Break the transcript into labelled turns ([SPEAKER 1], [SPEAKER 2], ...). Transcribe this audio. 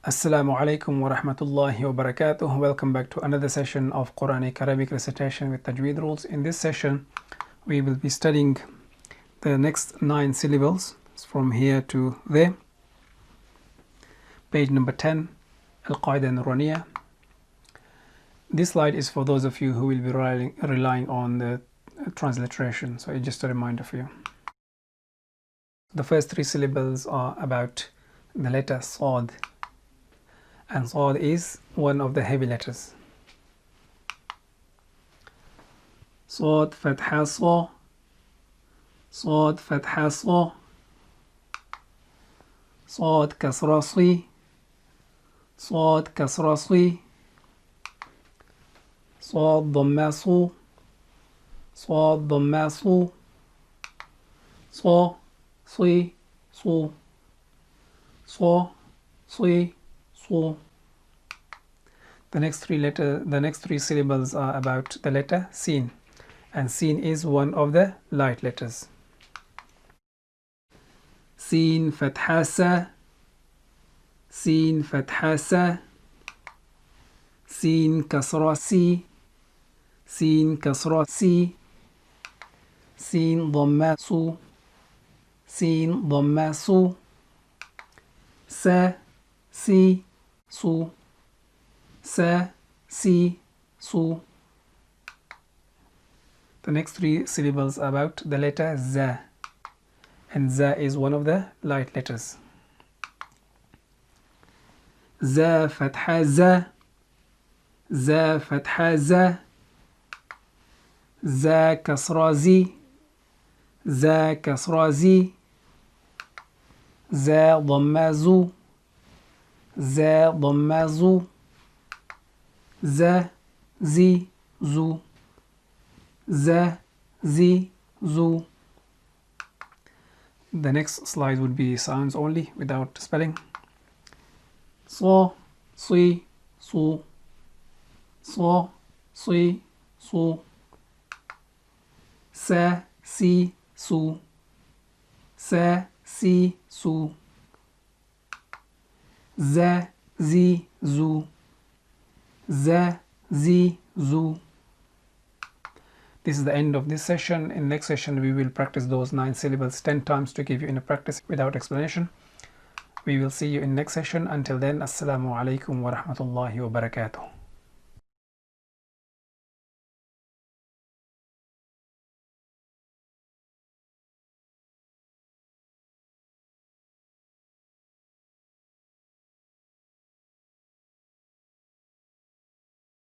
[SPEAKER 1] Assalamu alaikum wa rahmatullahi wa barakatuh. Welcome back to another session of Qur'anic Arabic Recitation with Tajweed Rules. In this session, we will be studying the next 9 syllables from here to there. Page number 10, Al-Qaida Nuraniya. This slide is for those of you who will be relying on the transliteration, so it's just a reminder for you. The first 3 syllables are about the letter Sad, and Sad is one of the heavy letters. Sad Fatha Sa, Sad Fatha Sa, Sad Kasra Si, Sad Kasra Si, Sad Dhamma Su, Sad Dhamma Su, Sa Si Su, Sa Si Su. The next 3 syllables are about the letter Sin, and Sin is one of the light letters. Sin Fatha Sa, Sin Fatha Sa, Sin Kasra Si, Sin Kasra Si, Sin Dhamma Su, Sin Dhamma Su, Sa Si Su, Sa Si Su. The next 3 syllables are about the letter Za, and Za is one of the light letters. Za Fatha Za, Za Fatha Za, Za Kasra Zi, Za Kasra Zi, Za Dhamma Zu, Za Dhamma Zu, Za Zi Zu, Za Zi Zu. The next slide would be sounds only without spelling. Sa Si Su, Sa Si Su, Sa Si Su, Sa Si Su, Za Zi Zu, Za Zi Zu. This is the end of this session. In the next session, we will practice those 9 syllables 10 times to give you in a practice without explanation. We will see you in next session. Until then, Assalamu alaikum wa rahmatullahi wa barakatuh.